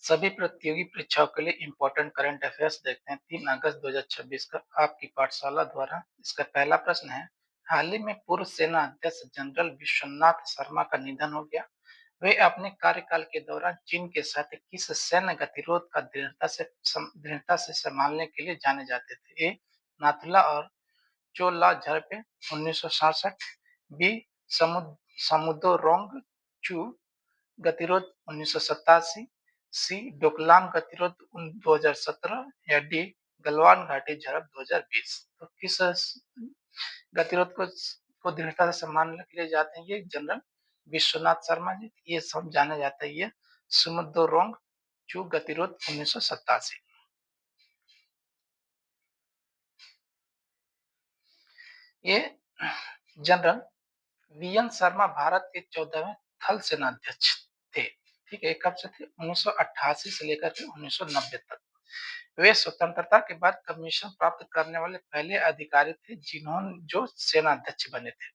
सभी प्रतियोगी परीक्षाओं के लिए इम्पोर्टेंट करंट अफेयर्स देखते हैं। 3 अगस्त 2026 का आपकी पाठशाला द्वारा इसका पहला प्रश्न है। हाल ही में पूर्व सेना अध्यक्ष जनरल विश्वनाथ शर्मा का निधन हो गया। वे अपने कार्यकाल के दौरान चीन के साथ किस सैन्य गतिरोध का दृढ़ता से संभालने के लिए जाने जाते थे? ए नाथुला और चोला झड़पें 1967, बी समुद्रोंग चू गतिरोध 1987, सी डोकलाम गतिरोध 2017 या डी गलवान घाटी झड़प 2020। तो किस गतिरोध को दृढ़ता से संभालने के लिए जाते हैं? ये जनरल विश्वनाथ शर्मा जी। ये सब जाना जाता है ये समुद्रोंग चू गतिरोध 1987। ये जनरल वीएन शर्मा भारत के 14वें थल सेनाध्यक्ष थे। ठीक है, कब से थे? 1988 से लेकर के 1990 तक। वे स्वतंत्रता के बाद कमीशन प्राप्त करने वाले पहले अधिकारी थे जिन्होंने जो सेनाध्यक्ष बने थे।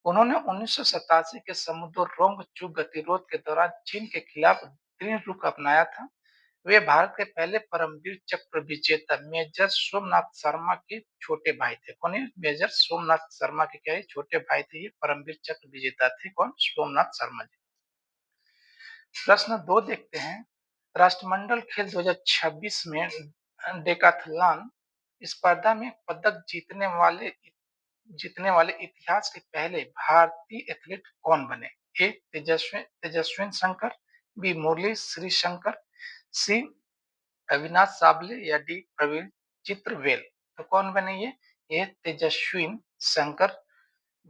उन्होंने 1987 के समुद्रोंग-चू गतिरोध के दौरान चीन के खिलाफ दृढ़ रुख अपनाया था। वे भारत के पहले परमवीर चक्र विजेता मेजर सोमनाथ शर्मा के छोटे भाई थे। कौन है? मेजर सोमनाथ शर्मा के क्या है? छोटे भाई थे। ये परमवीर चक्र विजेता थे। कौन? सोमनाथ शर्मा जी। प्रश्न 2 देखते हैं। राष्ट्रमंडल खेल 2026 में डेकाथलॉन स्पर्धा में पदक जीतने वाले इतिहास के पहले भारतीय एथलीट कौन बने? ए तेजस्विन शंकर, बी मुरली श्रीशंकर, सी अविनाश साबले या डी प्रवीण चित्रवेल। तो कौन बने ये तेजस्विन शंकर,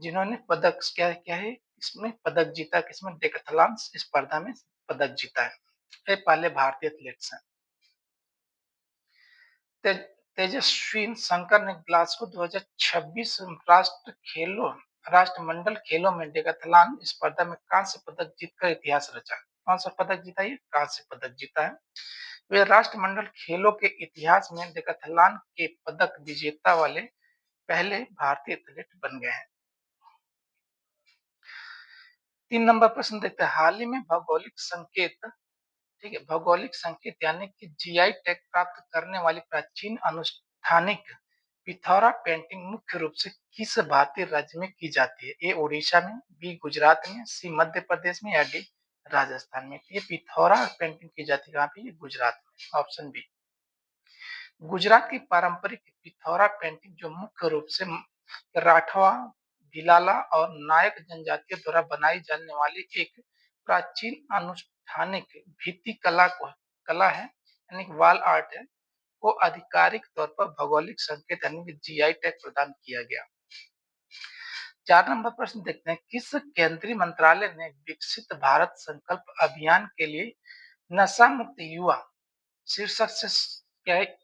जिन्होंने पदक क्या क्या है इसमें पदक जीता, किसमें? डेकाथलॉन स्पर्धा में पदक जीता है। ये पहले भारतीय एथलीट्स हैं। ते, तेजस्विन शंकर ने ग्लासगो 2026 राष्ट्रमंडल खेलों में डेकाथलॉन स्पर्धा में कांस्य पदक जीतकर इतिहास रचा। कौन सा पदक जीता? ये कांस्य पदक जीता है। वे राष्ट्रमंडल खेलों के इतिहास में डेकाथलॉन के पदक विजेता वाले पहले भारतीय एथलीट बन गए हैं। 3 नंबर प्रश्न देखते हैं। हाल ही में भौगोलिक संकेत, ठीक है, भौगोलिक संकेत यानी कि जीआई टैग प्राप्त करने वाली प्राचीन अनुष्ठानिक पिथौरा पेंटिंग मुख्य रूप से किस भारतीय राज्य में की जाती है? ए ओडिशा में, बी गुजरात में, सी मध्य प्रदेश में या डी राजस्थान में। ये पिथौरा पेंटिंग की जाती है कहाँ पे? ये गुजरात में। Option B. गुजरात की पारंपरिक पिथौरा पेंटिंग जो मुख्य रूप से राठवा, भिलाला और नायक जनजातियों द्वारा बनाई जाने वाली एक प्राचीन अनुष्ठानिक भित्ति कला है, यानी कि वॉल आर्ट है, को आधिकारिक तौर पर भौगोलिक संकेत यानी कि जीआई टैग प्रदान किया गया। 4 नंबर प्रश्न देखते हैं। किस केंद्रीय मंत्रालय ने विकसित भारत संकल्प अभियान के लिए नशा मुक्त युवा शीर्षक से क्या है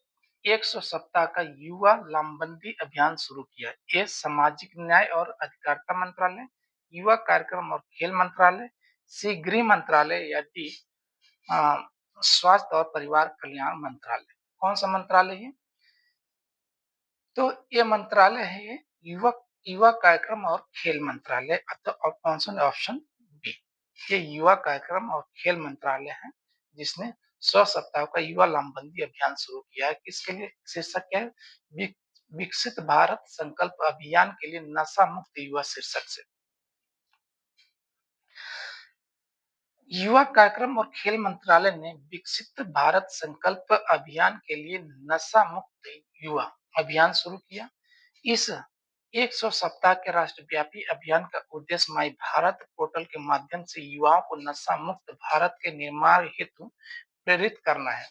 100 सप्ताह का युवा लामबंदी अभियान शुरू किया? ए सामाजिक न्याय और अधिकारिता मंत्रालय, युवा कार्यक्रम और खेल मंत्रालय, सी गृह मंत्रालय या डी स्वास्थ्य और परिवार कल्याण मंत्रालय। कौन सा मंत्रालय है? तो ये मंत्रालय है ये युवा युवा कार्यक्रम और खेल मंत्रालय। तो ऑप्शन बी, ये युवा कार्यक्रम और खेल मंत्रालय है जिसने 100 सप्ताह का युवा लामबंदी अभियान शुरू किया है। किसके लिए? शीर्षक क्या है? विकसित भारत संकल्प अभियान के लिए नशा मुक्त युवा शीर्षक से। युवा कार्यक्रम और खेल मंत्रालय ने विकसित भारत संकल्प अभियान के लिए नशा मुक्त युवा अभियान शुरू किया। इस 100 सप्ताह के राष्ट्रव्यापी अभियान का उद्देश्य माई भारत पोर्टल के माध्यम से युवाओं को नशा मुक्त भारत के निर्माण हेतु प्रेरित करना है।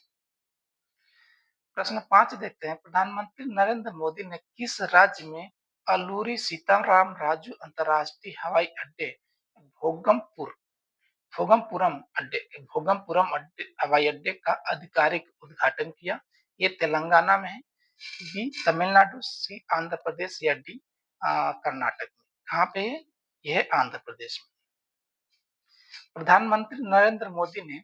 प्रश्न 5 देखते हैं। प्रधानमंत्री नरेंद्र मोदी ने किस राज्य में अलूरी सीताराम राजू अंतर्राष्ट्रीय हवाई अड्डे भोगमपुरम हवाई अड्डे का आधिकारिक उद्घाटन किया? ये तेलंगाना में है, बी तमिलनाडु, सी आंध्र प्रदेश या डी कर्नाटक में। कहाँ पे है? यह आंध्र प्रदेश में। प्रधानमंत्री नरेंद्र मोदी ने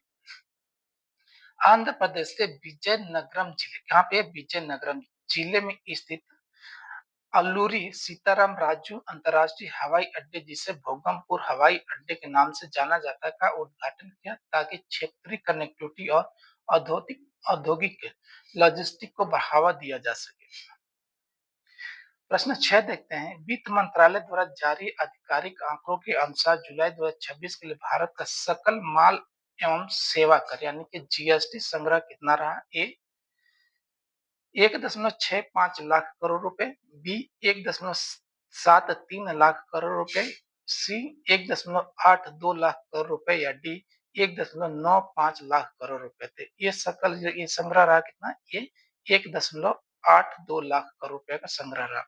आंध्र प्रदेश के विजयनगरम जिले, कहाँ पे? विजयनगरम जिले में स्थित अल्लूरी सीताराम राजू अंतर्राष्ट्रीय हवाई अड्डे, जिसे भोगमपुर हवाई अड्डे के नाम से जाना जाता है, का उद्घाटन किया ताकि क्षेत्रीय कनेक्टिविटी और औद्योगिक औद्योगिक लॉजिस्टिक को बढ़ावा दिया जा सके। प्रश्न 6 देखते हैं। वित्त मंत्रालय द्वारा जारी आधिकारिक आंकड़ों के अनुसार जुलाई 2026 के लिए भारत का सकल माल एवं सेवा कर यानी कि जीएसटी संग्रह कितना रहा? ए 1.65 लाख करोड़ रुपए, बी 1.73 लाख करोड़ रुपए, सी 1.82 लाख करोड़ रुपए या डी 1.95 लाख करोड़ रुपए थे। ये संग्रह रहा कितना? ये 1.82 लाख करोड़ रुपए का संग्रह रहा।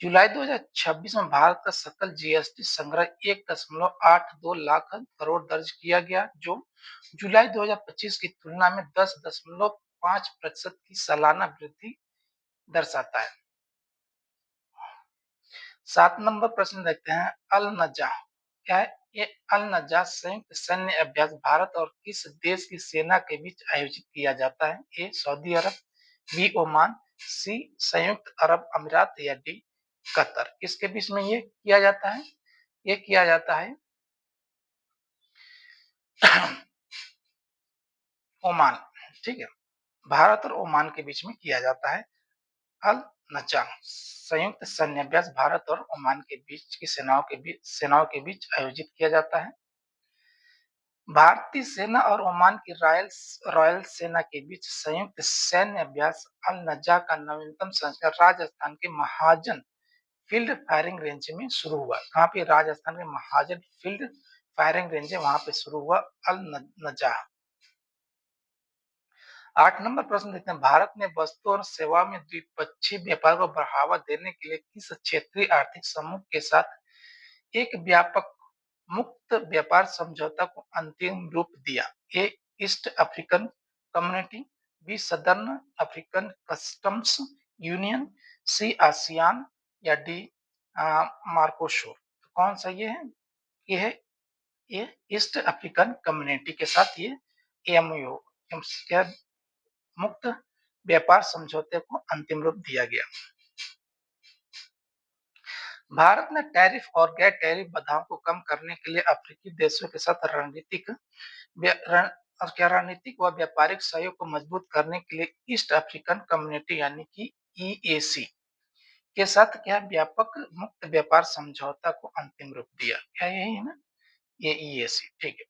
जुलाई 2026 में भारत का सकल जीएसटी संग्रह 1.82 लाख करोड़ दर्ज किया गया, जो जुलाई 2025 की तुलना में 10.5% की सालाना वृद्धि दर्शाता है। 7 नंबर प्रश्न देखते हैं। अल नजाह क्या है? ये अल नजाह संयुक्त सैन्य अभ्यास भारत और किस देश की सेना के बीच आयोजित किया जाता है? ए सऊदी अरब, बी ओमान, सी संयुक्त अरब अमीरात या डी कतर। किसके बीच में ये किया जाता है? ये किया जाता है ओमान। ठीक है, भारत और ओमान के बीच में किया जाता है। अल नजाह संयुक्त सैन्य अभ्यास भारत और ओमान के बीच की सेनाओं के बीच आयोजित किया जाता है। भारतीय सेना और ओमान की रॉयल सेना के बीच संयुक्त सैन्य अभ्यास अल नजाह का नवीनतम संस्करण राजस्थान के महाजन फील्ड फायरिंग रेंज में शुरू हुआ। कहाँ पे? राजस्थान के महाजन फील्ड फायरिंग रेंज है, वहां पे शुरू हुआ अल नजाह। 8 नंबर प्रश्न देखते हैं। भारत ने वस्तु और सेवा में द्विपक्षीय व्यापार को बढ़ावा देने के लिए किस क्षेत्रीय आर्थिक समूह के साथ एक व्यापक मुक्त व्यापार समझौता को अंतिम रूप दिया? A East African community, B southern African customs union, C ASEAN या डी मार्कोशोर। तो कौन सा ये है? ये है ये ईस्ट अफ्रीकन कम्युनिटी के साथ ये एमओयू मुक्त व्यापार समझौते को अंतिम रूप दिया गया। भारत ने टैरिफ और गैर टैरिफ बाधाओं को कम करने के लिए अफ्रीकी देशों के साथ रणनीतिक व व्यापारिक सहयोग को मजबूत करने के लिए ईस्ट अफ्रीकन कम्युनिटी यानी कि ईएसी के साथ क्या व्यापक मुक्त व्यापार समझौता को अंतिम रूप दिया। क्या यही है ना? ये ईएसी। ठीक है।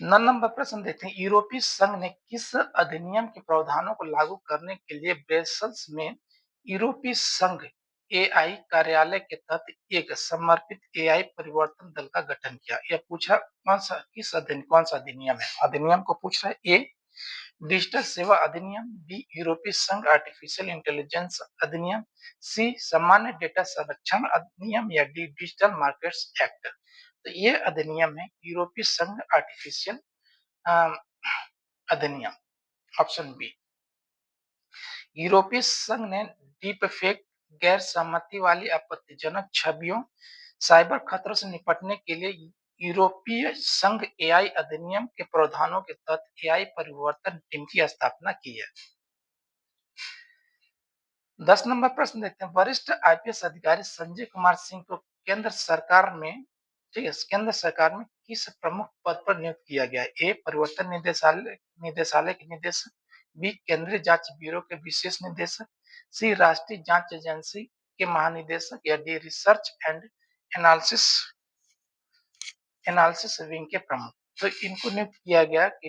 9 नंबर प्रश्न देखते हैं। यूरोपीय संघ ने किस अधिनियम के प्रावधानों को लागू करने के लिए ब्रसेल्स में यूरोपीय संघ एआई कार्यालय के तहत एक समर्पित एआई परिवर्तन दल का गठन किया? यह पूछा कौन सा अधिनियम है? अधिनियम को पूछ रहा है। ए डिजिटल सेवा अधिनियम, बी यूरोपीय संघ आर्टिफिशियल इंटेलिजेंस अधिनियम, सी सामान्य डेटा संरक्षण अधिनियम या डी डिजिटल मार्केट्स एक्ट। तो ये अधिनियम है यूरोपीय संघ आर्टिफिशियल अधिनियम, ऑप्शन बी। यूरोपीय संघ ने डीपफेक, गैर सहमति वाली आपत्तिजनक छवियों, साइबर खतरों से निपटने के लिए यूरोपीय संघ एआई अधिनियम के प्रावधानों के तहत एआई परिवर्तन टीम की स्थापना की है। 10 नंबर प्रश्न देखते हैं। वरिष्ठ आईपीएस अधिकारी संजय कुमार सिंह को केंद्र सरकार में केंद्र सरकार में किस प्रमुख पद पर नियुक्त किया गया है? ए परिवर्तन निदेशालय के निदेशक, बी केंद्रीय जांच ब्यूरो के विशेष निदेशक, सी राष्ट्रीय जांच एजेंसी के महानिदेशक या D research and analysis wing के प्रमुख। तो इनको नियुक्त किया गया कि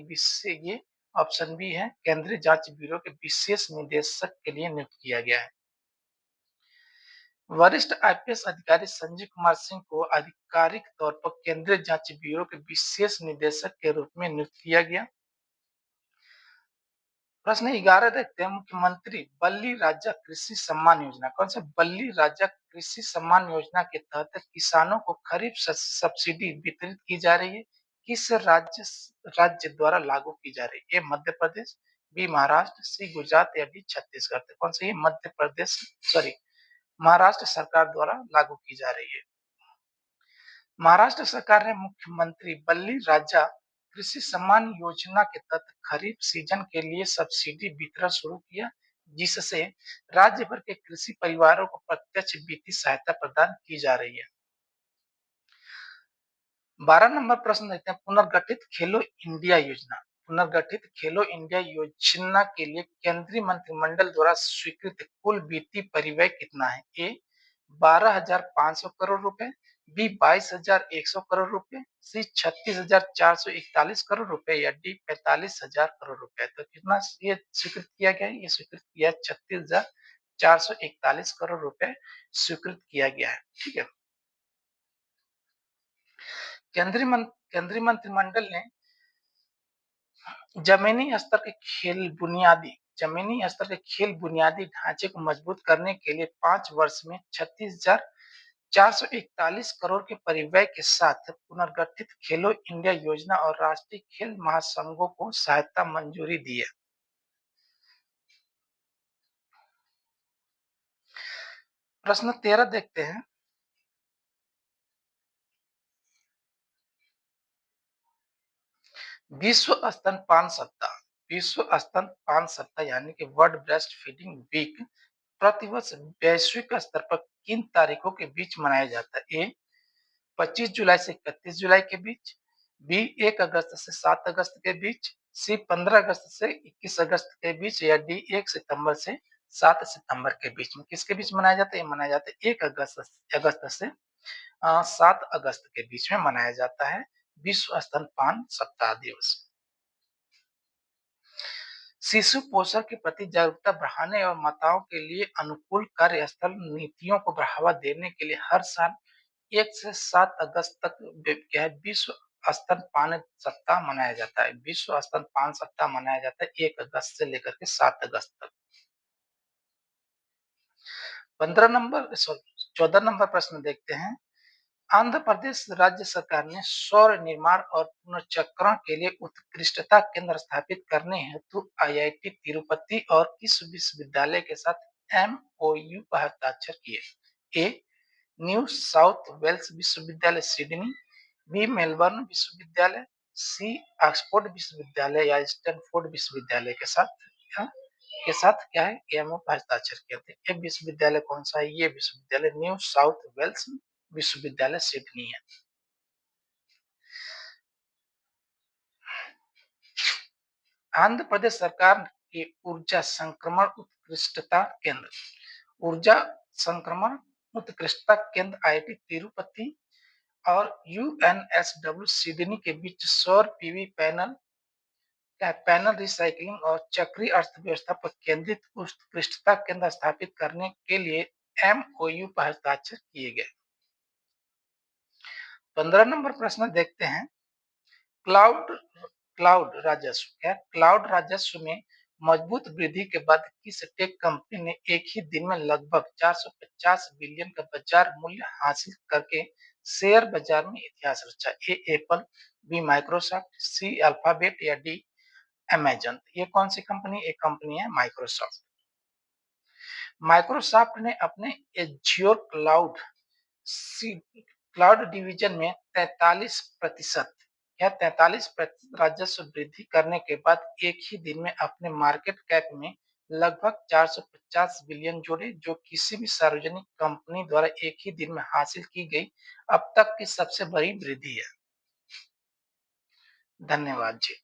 ये ऑप्शन बी है, केंद्रीय जांच ब्यूरो के विशेष निदेशक के लिए नियुक्त किया गया है। वरिष्ठ आईपीएस अधिकारी संजय कुमार सिंह को आधिकारिक तौर पर केंद्रीय जांच ब्यूरो के विशेष निदेशक के रूप में नियुक्त किया गया। प्रश्न 11 देखते हैं। मुख्यमंत्री बल्ली राजा कृषि सम्मान योजना, कौन सा? बल्ली राजा कृषि सम्मान योजना के तहत किसानों को खरीफ सब्सिडी वितरित की जा रही है। किस राज्य द्वारा लागू की जा रही है? ए मध्य प्रदेश, बी महाराष्ट्र, सी गुजरात या डी छत्तीसगढ़। कौन सा? ये मध्य प्रदेश महाराष्ट्र सरकार द्वारा लागू की जा रही है। महाराष्ट्र सरकार ने मुख्यमंत्री बल्ली राजा कृषि सम्मान योजना के तहत खरीफ सीजन के लिए सब्सिडी वितरण शुरू किया, जिससे राज्य भर के कृषि परिवारों को प्रत्यक्ष वित्तीय सहायता प्रदान की जा रही है। 12 नंबर प्रश्न देखते हैं, पुनर्गठित खेलो इंडिया योजना। पुनर्गठित खेलो इंडिया योजना के लिए केंद्रीय मंत्रिमंडल द्वारा स्वीकृत कुल वित्तीय परिव्यय कितना है? ए 12,500 करोड़ रुपए, बी 22,100 करोड़ रुपए, सी 36,441 करोड़ रुपए या डी 45,000 करोड़ रुपए। तो कितना ये स्वीकृत किया गया है? ये स्वीकृत किया 36,441 करोड़ रुपए स्वीकृत किया गया है। ठीक है। केंद्रीय मंत्रिमंडल ने जमीनी स्तर के खेल बुनियादी ढांचे को मजबूत करने के लिए 5 वर्ष में 36,441 करोड़ के परिव्यय के साथ पुनर्गठित खेलो इंडिया योजना और राष्ट्रीय खेल महासंघों को सहायता मंजूरी दी है। प्रश्न 13 देखते हैं, विश्व स्तनपान सप्ताह यानी कि वर्ल्ड ब्रेस्ट फीडिंग वीक प्रतिवर्ष वैश्विक स्तर पर किन तारीखों के बीच मनाया जाता है? ए 25 जुलाई से 31 जुलाई के बीच, बी 1 अगस्त से 7 अगस्त के बीच, सी 15 अगस्त से 21 अगस्त के बीच या डी 1 सितंबर से 7 सितंबर के बीच में। किसके बीच मनाया जाता है? मनाया जाता है 1 अगस्त से 7 अगस्त के बीच में मनाया जाता है विश्व स्तनपान सप्ताह दिवस। शिशु पोषण के प्रति जागरूकता बढ़ाने और माताओं के लिए अनुकूल कार्यस्थल नीतियों को बढ़ावा देने के लिए हर साल 1 से 7 अगस्त तक विश्व स्तनपान सप्ताह मनाया जाता है। विश्व स्तनपान सप्ताह मनाया जाता है 1 अगस्त से लेकर के 7 अगस्त तक। 14 नंबर प्रश्न देखते हैं, आंध्र प्रदेश राज्य सरकार ने सौर निर्माण और पुनर्चक्रण के लिए उत्कृष्टता केंद्र स्थापित करने हेतु आईआईटी तिरुपति और किस विश्वविद्यालय के साथ एमओयू पर हस्ताक्षर किए? ए न्यू साउथ वेल्स विश्वविद्यालय सिडनी, बी मेलबर्न विश्वविद्यालय, सी ऑक्सफोर्ड विश्वविद्यालय या स्टैनफोर्ड विश्वविद्यालय के साथ क्या है एमओ पर हस्ताक्षर किए थे? ये विश्वविद्यालय कौन सा है? ये विश्वविद्यालय न्यू साउथ वेल्स विश्वविद्यालय सिडनी है। आंध्र प्रदेश सरकार के ऊर्जा संक्रमण उत्कृष्टता केंद्र आईआईटी तिरुपति और यूएनएसडब्ल्यू सिडनी के बीच सौर पीवी पैनल रिसाइकलिंग और चक्रीय अर्थव्यवस्था पर केंद्रित उत्कृष्टता केंद्र स्थापित करने के लिए एमओयू पर हस्ताक्षर किए गए। 15 नंबर प्रश्न देखते हैं, क्लाउड राजस्व में मजबूत वृद्धि के बाद किस टेक कंपनी ने एक ही दिन में लगभग 450 बिलियन का बाजार मूल्य हासिल करके शेयर बाजार में इतिहास रचा? ए एप्पल, बी माइक्रोसॉफ्ट, सी अल्फाबेट या डी अमेजन। ये कौन सी कंपनी? एक कंपनी है माइक्रोसॉफ्ट। माइक्रोसॉफ्ट ने अपने एज्योर क्लाउड डिवीजन में 43% राजस्व वृद्धि करने के बाद एक ही दिन में अपने मार्केट कैप में लगभग 450 बिलियन जोड़े, जो किसी भी सार्वजनिक कंपनी द्वारा एक ही दिन में हासिल की गई अब तक की सबसे बड़ी वृद्धि है। धन्यवाद जी।